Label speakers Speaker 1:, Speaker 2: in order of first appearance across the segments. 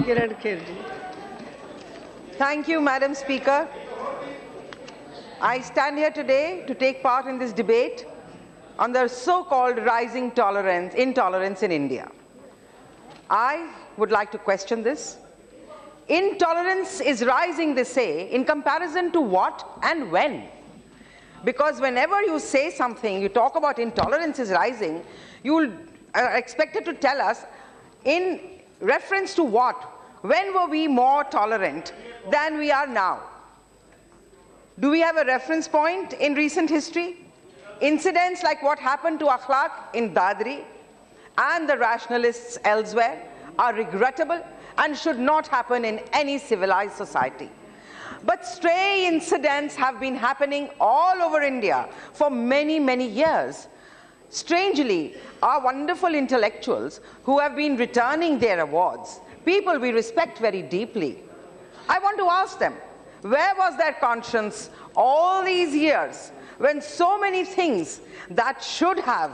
Speaker 1: Kiran Kherji.
Speaker 2: Thank you, Madam Speaker. I stand here today to take part in this debate on the so-called rising intolerance in India. I would like to question this. Intolerance is rising, they say, in comparison to what and when? Because whenever you say something, you talk about intolerance is rising, you are expected to tell us in reference to what? When were we more tolerant than we are now? Do we have a reference point in recent history? Incidents like what happened to Akhlaq in Dadri and the rationalists elsewhere are regrettable and should not happen in any civilized society. But stray incidents have been happening all over India for many, many years. Strangely, our wonderful intellectuals who have been returning their awards, people we respect very deeply, I want to ask them, where was their conscience all these years when so many things that should have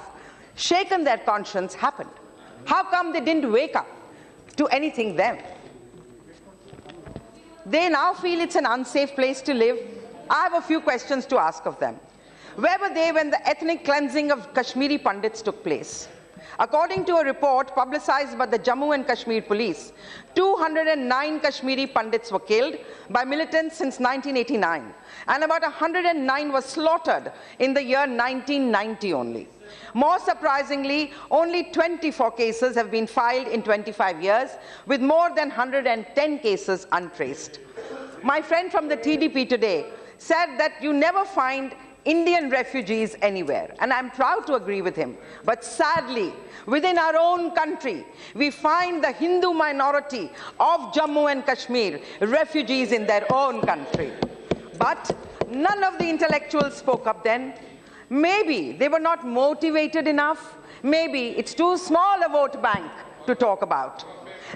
Speaker 2: shaken their conscience happened? How come they didn't wake up to anything then? They now feel it's an unsafe place to live. I have a few questions to ask of them. Where were they when the ethnic cleansing of Kashmiri Pandits took place? According to a report publicized by the Jammu and Kashmir police, 209 Kashmiri Pandits were killed by militants since 1989, and about 109 were slaughtered in the year 1990 only. More surprisingly, only 24 cases have been filed in 25 years, with more than 110 cases untraced. My friend from the TDP today said that you never find Indian refugees anywhere, and I'm proud to agree with him. But sadly, within our own country, we find the Hindu minority of Jammu and Kashmir refugees in their own country. But none of the intellectuals spoke up then. Maybe they were not motivated enough. Maybe it's too small a vote bank to talk about.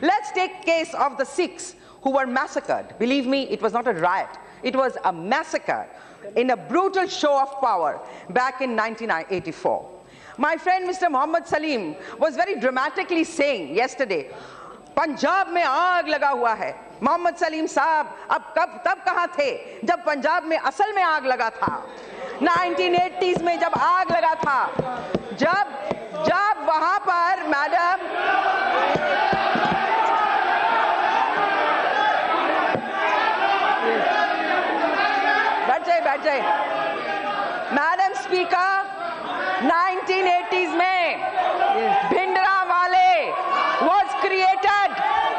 Speaker 2: Let's take case of the Sikhs who were massacred. Believe me, it was not a riot. It was a massacre in a brutal show of power back in 1984. My friend Mr. Muhammad Salim was very dramatically saying yesterday, Punjab mein aag laga hua hai. Muhammad Salim saab, tab kahan the? Jab Punjab mein asal mein aag laga tha. 1980s mein jab aag laga tha. Jab wahan par, madam, Madam Speaker, 1980s mein Bhindranwale was created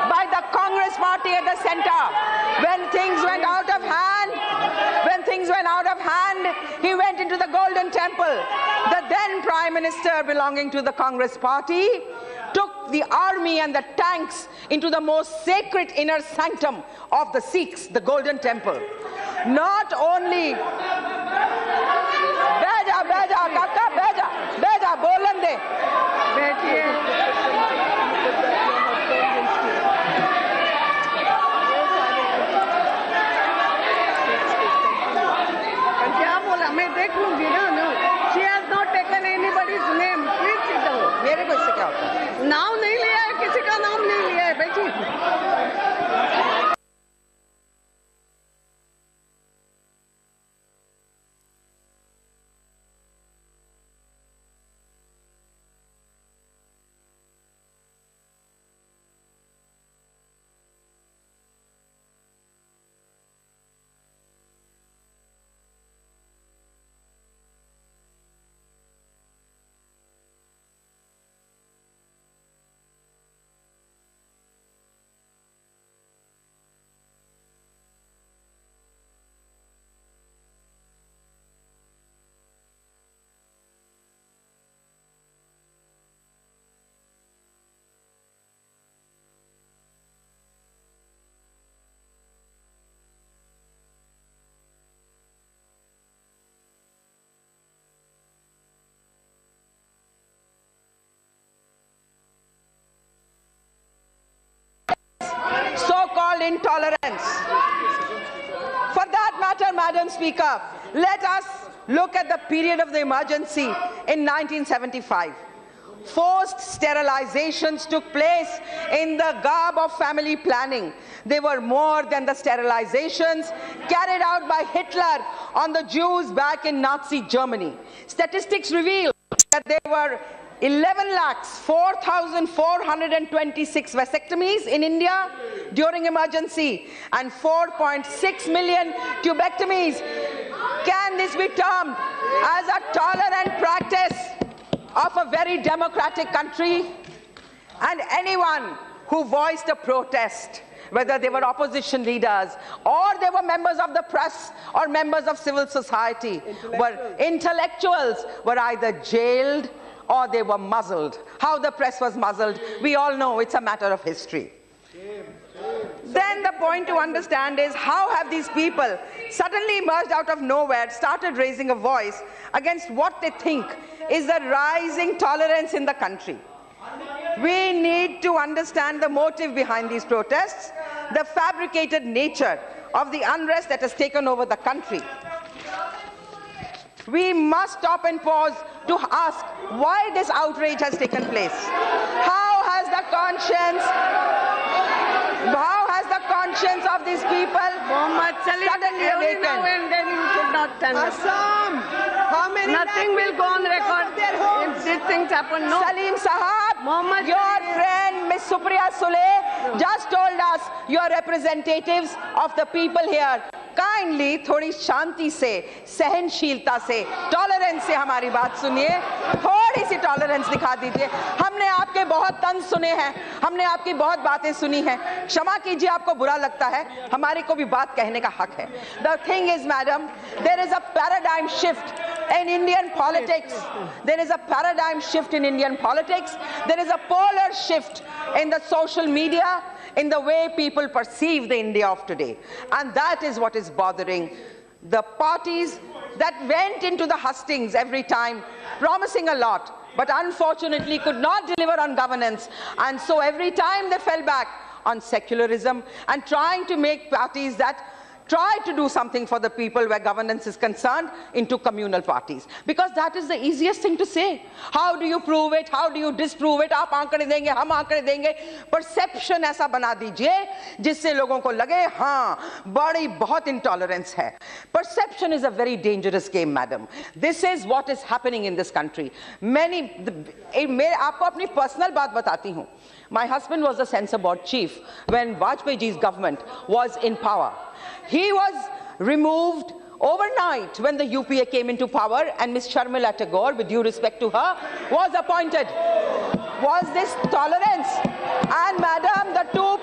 Speaker 2: by the Congress party at the center. When things went out of hand, he went into the Golden Temple. The then Prime Minister belonging to the Congress party took the army and the tanks into the most sacred inner sanctum of the Sikhs, the Golden Temple. Not only Beja, bolan de.
Speaker 1: She has not taken anybody's name. Please sit down.
Speaker 2: मेरे को इससे क्या होता है?
Speaker 1: नाम नहीं लिया है, किसी का नाम नहीं लिया है, बैठिए।
Speaker 2: Intolerance. For that matter, Madam Speaker, let us look at the period of the emergency in 1975. Forced sterilizations took place in the garb of family planning. They were more than the sterilizations carried out by Hitler on the Jews back in Nazi Germany. Statistics reveal that there were 11,04,426 vasectomies in India during emergency and 4.6 million tubectomies. Can this be termed as a tolerant practice of a very democratic country? And anyone who voiced a protest, whether they were opposition leaders or they were members of the press or members of civil society, intellectuals were either jailed or they were muzzled. How the press was muzzled, we all know, it's a matter of history. Then the point to understand is, how have these people suddenly emerged out of nowhere, started raising a voice against what they think is the rising tolerance in the country? We need to understand the motive behind these protests, the fabricated nature of the unrest that has taken over the country. We must stop and pause to ask why this outrage has taken place. How has the conscience of these people suddenly awakened?
Speaker 1: Assam, how many
Speaker 3: Nothing will go on record if these things happen. No.
Speaker 2: Salim Sahab, your friend Ms. Supriya Sule just told us you're representatives of the people here. Kindly, थोड़ी शांति से, सहनशीलता से, tolerance से हमारी बात सुनिए, थोड़ी सी tolerance दिखा दीजिए। हमने आपके बहुत तंज सुने हैं, हमने आपकी बहुत बातें सुनी हैं, क्षमा कीजिए आपको बुरा लगता है, हमारे को भी बात कहने का हक है। The thing is, madam, there is a paradigm shift in Indian politics. There is a paradigm shift in Indian politics. There is a polar shift in the social media, in the way people perceive the India of today. And that is what is bothering the parties that went into the hustings every time, promising a lot, but unfortunately could not deliver on governance. And so every time they fell back on secularism and trying to make parties that try to do something for the people where governance is concerned into communal parties. Because that is the easiest thing to say. How do you prove it? How do you disprove it? आप आंकड़े देंगे, हम आंकड़े देंगे. Perception ऐसा बना दीजिए जिससे लोगों को लगे हाँ बड़ी बहुत intolerance है. Perception is a very dangerous game, madam. This is what is happening in this country. मैं आपको अपनी personal बात बताती हूँ. My husband was the censor board chief when Vajpayee ji's government was in power. He was removed overnight when the UPA came into power, and Ms. Sharmila Tagore, with due respect to her, was appointed. Was this tolerance? And madam, the two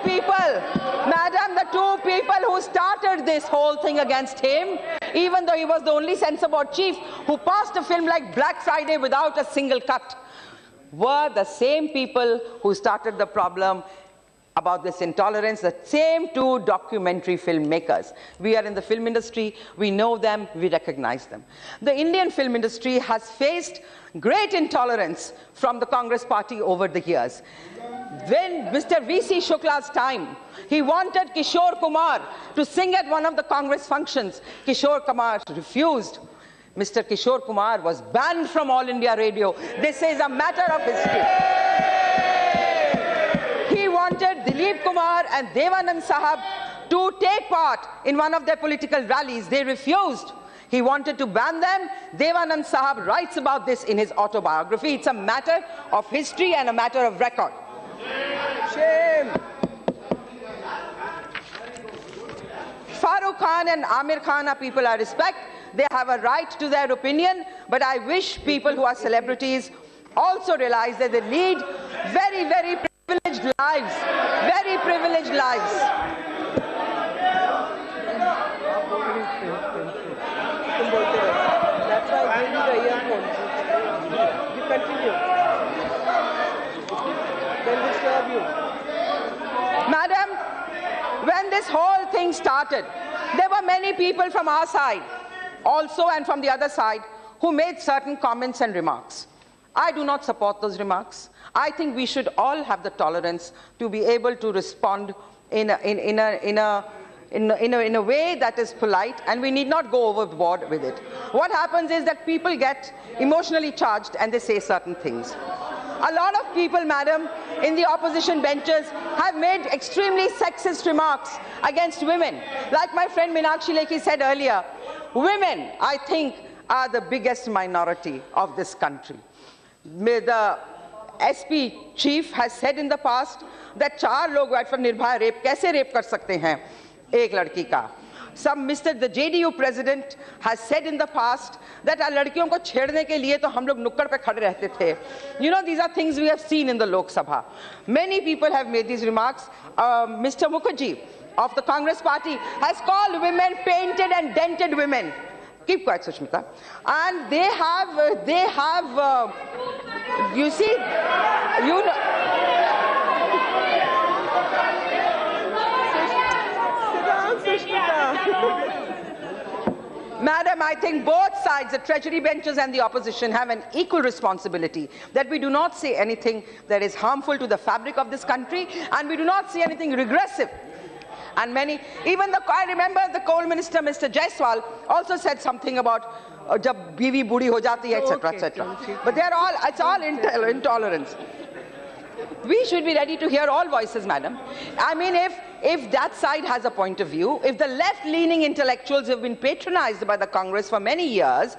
Speaker 2: people who started this whole thing against him, even though he was the only censor board chief who passed a film like Black Friday without a single cut, were the same people who started the problem about this intolerance, the same two documentary filmmakers. We are in the film industry, we know them, we recognize them. The Indian film industry has faced great intolerance from the Congress party over the years. When Mr. V.C. Shukla's time, he wanted Kishore Kumar to sing at one of the Congress functions. Kishore Kumar refused. Mr. Kishore Kumar was banned from All India Radio. This is a matter of history. He wanted Dilip Kumar and Devanand Sahab to take part in one of their political rallies. They refused. He wanted to ban them. Devanand Sahab writes about this in his autobiography. It's a matter of history and a matter of record.
Speaker 1: Shame.
Speaker 2: Farooq Khan and Amir Khan are people I respect. They have a right to their opinion, but I wish people who are celebrities also realize that they lead very, very privileged lives. Very privileged lives.
Speaker 1: That's why I gave you the earphone. You continue. They'll disturb you.
Speaker 2: Madam, when this whole thing started, there were many people from our side also and from the other side who made certain comments and remarks. I do not support those remarks. I think we should all have the tolerance to be able to respond in a way that is polite, and we need not go overboard with it. What happens is that people get emotionally charged and they say certain things. A lot of people, madam, in the opposition benches have made extremely sexist remarks against women. Like my friend Meenakshi Lekhi said earlier, women, I think, are the biggest minority of this country. The SP chief has said in the past that 4 log right from Nirbhaya rape, kaise rape kar sakte hain ek ladki ka. The JDU president has said in the past that ladkiyon ko chhedne ke liye to hum log nukkad pe khade rehte the. You know, these are things we have seen in the Lok Sabha. Many people have made these remarks. Mr. Mukherjee of the Congress party has called women painted and dented women. Keep quiet, Sushmita. And they have, you see, you know. Madam, I think both sides, the Treasury benches and the opposition, have an equal responsibility that we do not say anything that is harmful to the fabric of this country, and we do not say anything regressive. And many, I remember the coal minister, Mr. Jaiswal, also said something about jab biwi budi ho jati hai, etc., etc. But it's all intolerance. We should be ready to hear all voices, madam. I mean, if that side has a point of view, if the left-leaning intellectuals who have been patronized by the Congress for many years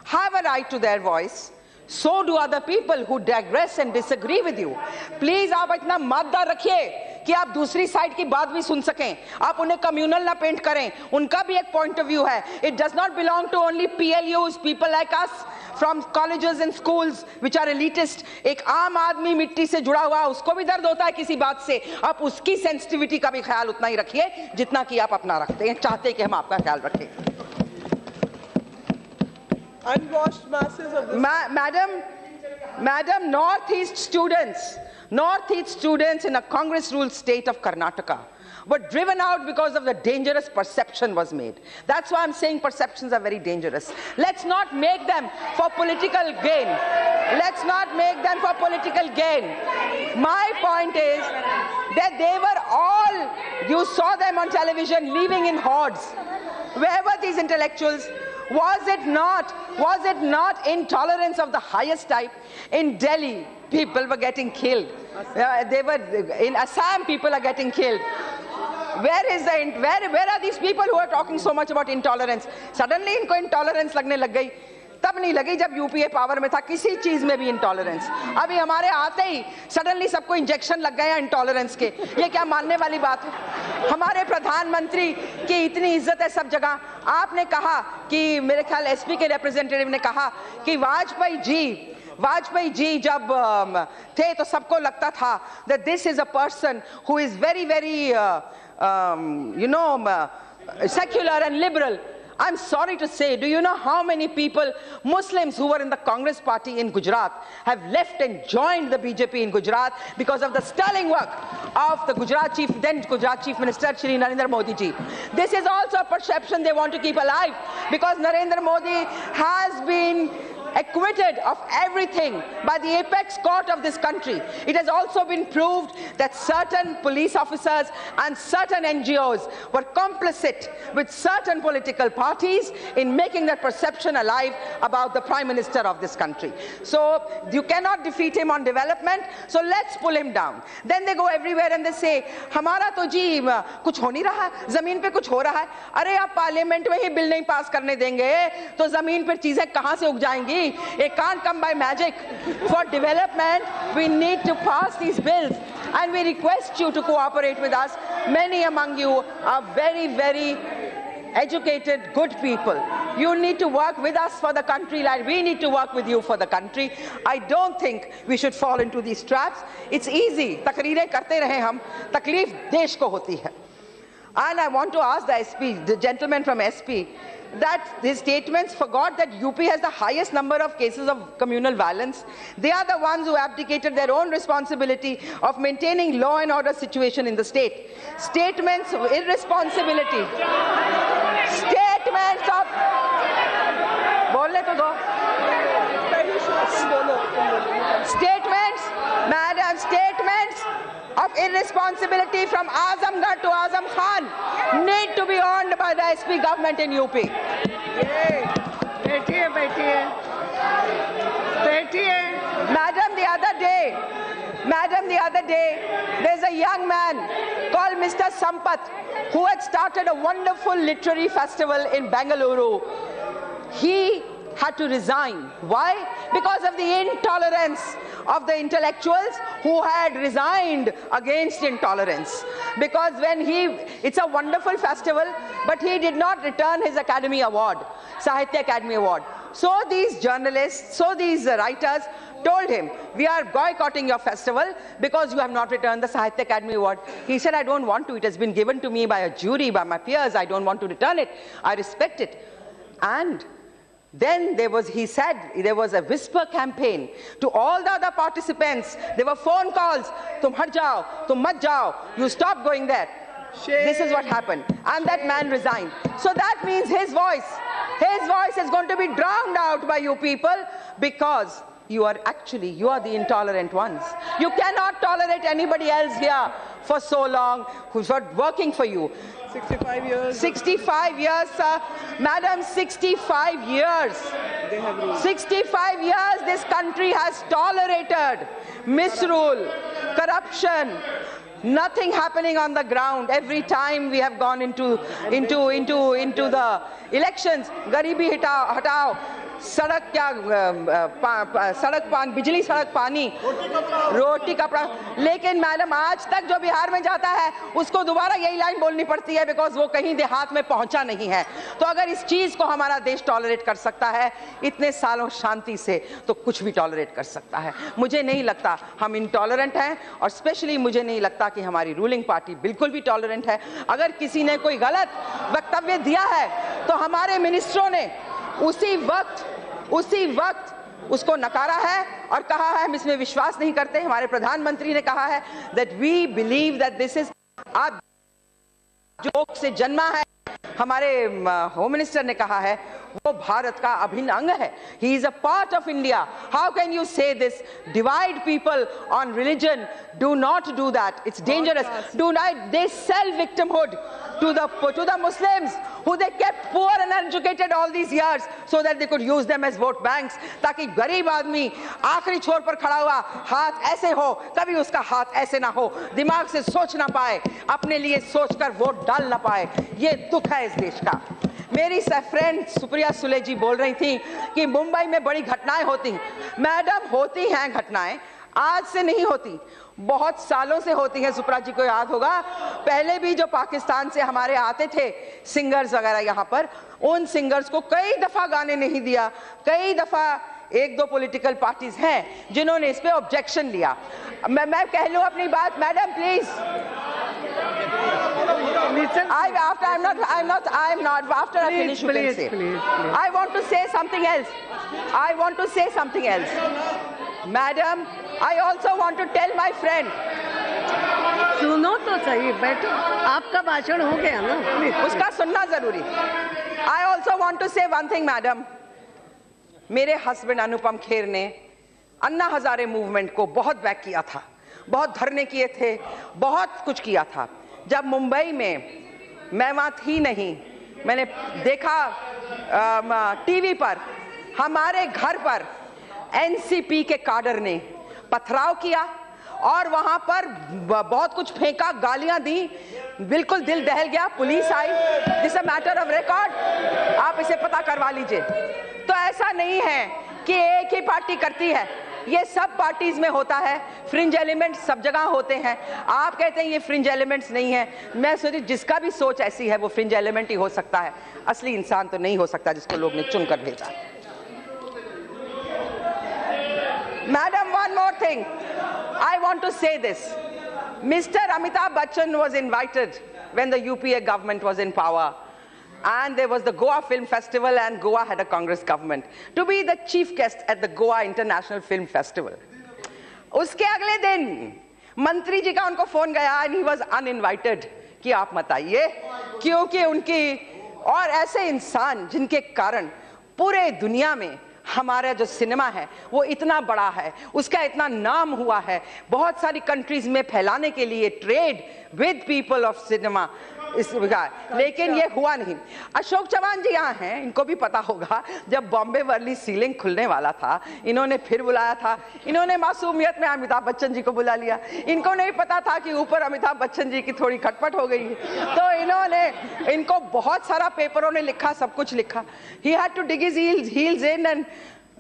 Speaker 2: have a right to their voice, so do other people who digress and disagree with you. Please, आप इतना मादा रखिए कि आप दूसरी side की बात भी सुन सकें. आप उन्हें communal ना पेंट करें. उनका भी एक point of view है. It does not belong to only PLUs, people like us from colleges and schools which are elitist. एक आम आदमी मिट्टी से जुड़ा हुआ, उसको भी दर्द होता है किसी बात से. आप उसकी sensitivity का भी ख्याल उतना ही रखिए जितना कि आप अपना रखते हैं, चाहते हैं कि हम आपका ख्याल रखें.
Speaker 1: Unwashed masses of this.
Speaker 2: Madam, Northeast students in a Congress-ruled state of Karnataka were driven out because of the dangerous perception was made. That's why I'm saying perceptions are very dangerous. Let's not make them for political gain. Let's not make them for political gain. My point is that they were all, you saw them on television leaving in hordes. Wherever these intellectuals, was it not intolerance of the highest type? In Delhi, people were getting killed. In Assam, people are getting killed. Where are these people who are talking so much about intolerance? Suddenly, इनको intolerance लगने लग गई. तब नहीं लगी जब UPA power में था, किसी चीज में भी इंटॉलरेंस. अभी हमारे आते ही सडनली सबको इंजेक्शन लग गया इंटॉलरेंस के. ये क्या मानने वाली बात है? हमारे प्रधानमंत्री की इतनी इज्जत है सब जगह. आपने कहा कि मेरे ख्याल एसपी के रिप्रेजेंटेटिव ने कहा कि वाजपेयी जी जब थे तो सबको लगता था that this is a person who is very, very, secular and liberal. I'm sorry to say, do you know how many people, Muslims who were in the Congress party in Gujarat, have left and joined the BJP in Gujarat because of the sterling work of the then Gujarat Chief Minister, Shri Narendra Modi ji. This is also a perception they want to keep alive because Narendra Modi has been acquitted of everything by the apex court of this country. It has also been proved that certain police officers and certain NGOs were complicit with certain political parties in making that perception alive about the Prime Minister of this country. So you cannot defeat him on development, so let's pull him down. Then they go everywhere and they say, हमारा तो जी कुछ हो नहीं रहा, जमीन पे कुछ हो रहा है. अरे आप पार्लियामेंट में ही बिल नहीं पास करने देंगे तो जमीन पर चीजें कहां से उग जाएंगी? It can't come by magic. For development, we need to pass these bills. And we request you to cooperate with us. Many among you are very, very educated, good people. You need to work with us for the country like we need to work with you for the country. I don't think we should fall into these traps. It's easy. तकरीरें करते रहे हम, तकलीफ देश को होती है. And I want to ask the SP, the gentleman from SP, that his statements forgot that UP has the highest number of cases of communal violence. They are the ones who abdicated their own responsibility of maintaining law and order situation in the state. Statements of irresponsibility. Statements of... बोलने तो दो. Statements, madam, statements of irresponsibility from Azamgarh to Azam Khan need to be owned by the SP government in UP.
Speaker 3: बैठिए बैठिए. बैठिए।
Speaker 2: Madam, the other day, there's a young man called Mr. Sampath who had started a wonderful literary festival in Bengaluru. He had to resign. Why? Because of the intolerance of the intellectuals who had resigned against intolerance. Because it's a wonderful festival, but he did not return his Academy Award, Sahitya Academy Award. So these journalists, so these writers told him, we are boycotting your festival because you have not returned the Sahitya Academy Award. He said, I don't want to. It has been given to me by a jury, by my peers. I don't want to return it. I respect it. And then he said there was a whisper campaign to all the other participants. There were phone calls, tum hat jao, tum mat jao, you stop going there. This is what happened. And that man resigned. So that means his voice is going to be drowned out by you people, because you are the intolerant ones. You cannot tolerate anybody else here for so long who's not working for you.
Speaker 1: 65 years.
Speaker 2: 65 years, sir. Madam, 65 years. 65 years this country has tolerated misrule, corruption, nothing happening on the ground. Every time we have gone into the elections, garibi hatao, सड़क पानी, बिजली सड़क पानी, रोटी कपड़ा. लेकिन madam आज तक जो बिहार में जाता है उसको दोबारा यही लाइन बोलनी पड़ती है, बिकॉज वो कहीं देहात में पहुंचा नहीं है. तो अगर इस चीज को हमारा देश टॉलरेट कर सकता है इतने सालों शांति से, तो कुछ भी टॉलरेट कर सकता है. मुझे नहीं लगता हम इंटॉलरेंट हैं, और स्पेशली मुझे नहीं लगता कि हमारी रूलिंग पार्टी बिल्कुल भी टॉलरेंट है. अगर किसी ने कोई गलत वक्तव्य दिया है तो हमारे मिनिस्टरों ने उसी वक्त उसको नकारा है और कहा है हम इसमें विश्वास नहीं करते. हमारे प्रधानमंत्री ने कहा है that we believe that this is आप जो से जन्मा है. हमारे होम मिनिस्टर ने कहा है वो भारत का अभिन्न अंग है. He is a part of India. How can you say this? Divide people on religion. Do not do that. It's dangerous. Do not. They sell victimhood to the Muslims who they kept poor and uneducated all these years so that they could use them as vote banks. ताकि गरीब आदमी आखिरी छोर पर खड़ा हुआ हाथ ऐसे हो, कभी उसका हाथ ऐसे ना हो, दिमाग से सोच ना पाए, अपने लिए सोचकर वोट डाल ना पाए. ये दुख है इस देश का. मेरी फ्रेंड सुप्रिया सुले जी बोल रही थी कि मुंबई में बड़ी घटनाएं होती. मैडम, होती हैं घटनाएं, आज से नहीं होती, बहुत सालों से होती है. सुप्रिया जी को याद होगा पहले भी जो पाकिस्तान से हमारे आते थे सिंगर्स वगैरह यहाँ पर, उन सिंगर्स को कई दफा गाने नहीं दिया. कई दफा एक दो पॉलिटिकल पार्टीज हैं जिन्होंने इस पे ऑब्जेक्शन लिया. मैं कह लूं अपनी बात. Madam please. After I finish, you can say. I want to say something else. Madam, I also want to tell my friend.
Speaker 3: सुनो तो सही, बैठो, आपका भाषण हो गया ना,
Speaker 2: उसका सुनना जरूरी. I also want to say one thing, madam. मेरे हस्बैंड अनुपम खेर ने अन्ना हजारे मूवमेंट को बहुत बैक किया था, बहुत धरने किए थे, बहुत कुछ किया था. जब मुंबई में मैं वहां थी नहीं, मैंने देखा टीवी पर हमारे घर पर एनसीपी के काडर ने पथराव किया और वहां पर बहुत कुछ फेंका, गालियां दी, बिल्कुल दिल दहल गया. Police I. This a matter of record, आप इसे पता करवा लीजिए. तो ऐसा नहीं है कि एक ही पार्टी करती है, ये सब पार्टीज में होता है. फ्रिंज एलिमेंट्स सब जगह होते हैं. आप कहते हैं ये फ्रिंज एलिमेंट्स नहीं है. मैं सोची जिसका भी सोच ऐसी है वो फ्रिंज एलिमेंट ही हो सकता है, असली इंसान तो नहीं हो सकता जिसको लोग ने चुनकर भेजा. Madam, one more thing. I want to say this. Mr. Amitabh Bachchan was invited when the UPA government was in power. And there was the Goa Film Festival, and Goa had a Congress government, to be the chief guest at the Goa International Film Festival. उसके अगले दिन मंत्री जी का उनको phone गया and he was uninvited कि आप मत आइए, क्योंकि उनकी और ऐसे इंसान जिनके कारण पूरे दुनिया में हमारा जो सिनेमा है वो इतना बड़ा है, उसका इतना नाम हुआ है, बहुत सारी कंट्रीज में फैलाने के लिए trade with people of cinema. इस लेकिन ये हुआ नहीं। अशोक चौहान जी यहाँ हैं, इनको भी पता होगा जब बॉम्बे वर्ली सीलिंग खुलने वाला था इन्होंने फिर बुलाया था, इन्होंने मासूमियत में अमिताभ बच्चन जी को बुला लिया। इनको नहीं पता था कि ऊपर अमिताभ बच्चन जी की थोड़ी खटपट हो गई है, तो इनको बहुत सारा पेपरों ने लिखा, सब कुछ लिखा। He had to dig his heels in and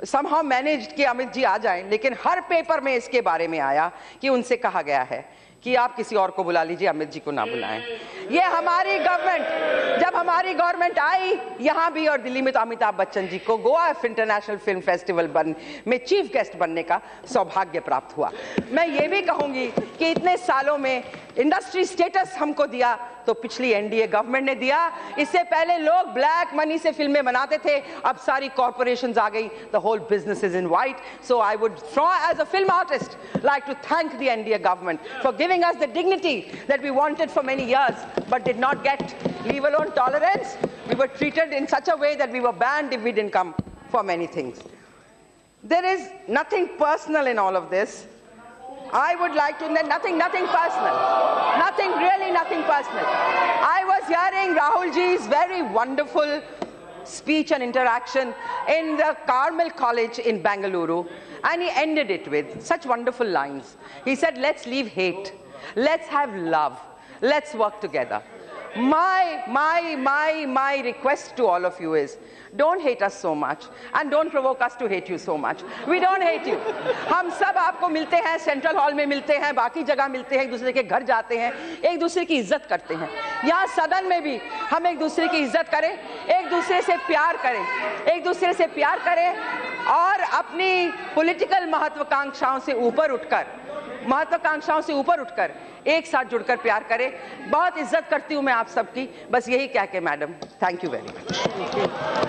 Speaker 2: somehow managed कि अमित जी आ जाएं, लेकिन हर पेपर में इसके बारे में आया कि उनसे कहा गया है कि आप किसी और को बुला लीजिए, अमित जी को ना बुलाएं। ये हमारी गवर्नमेंट, जब हमारी गवर्नमेंट आई यहाँ भी और दिल्ली में, तो अमिताभ बच्चन जी को गोवा इंटरनेशनल फिल्म फेस्टिवल में चीफ गेस्ट बनने का सौभाग्य प्राप्त हुआ। मैं ये भी कहूंगी कि इतने सालों में इंडस्ट्री स्टेटस हमको दिया तो पिछली एनडीए गवर्नमेंट ने दिया। इससे पहले लोग ब्लैक मनी से फिल्में बनाते थे, अब सारी कॉर्पोरेशंस आ गई, the whole business is in white. So I would as a film artist like to thank the NDA government for giving us the dignity that we wanted for many years but did not get, leave alone tolerance. We were treated in such a way that we were banned if we didn't come for many things. There is nothing personal in all of this. I would like to, nothing personal, nothing personal. I was hearing Rahul ji's very wonderful speech and interaction in the Carmel College in Bengaluru, and he ended it with such wonderful lines. He said, let's leave hate, let's have love, let's work together. My request to all of you is, don't hate us so much and don't provoke us to hate you so much. We don't hate you. हम सब आपको मिलते हैं, central hall में मिलते हैं, बाकी जगह मिलते हैं, एक दूसरे के घर जाते हैं, एक दूसरे की इज्जत करते हैं। यहाँ सदन में भी हम एक दूसरे की इज्जत करें, एक दूसरे से प्यार करें, एक दूसरे से प्यार करें और अपनी पॉलिटिकल महत्वाकांक्षाओं से ऊपर उठकर एक साथ जुड़कर प्यार करें। बहुत इज्जत करती हूँ मैं आप सबकी। बस यही कह के madam, thank you very much.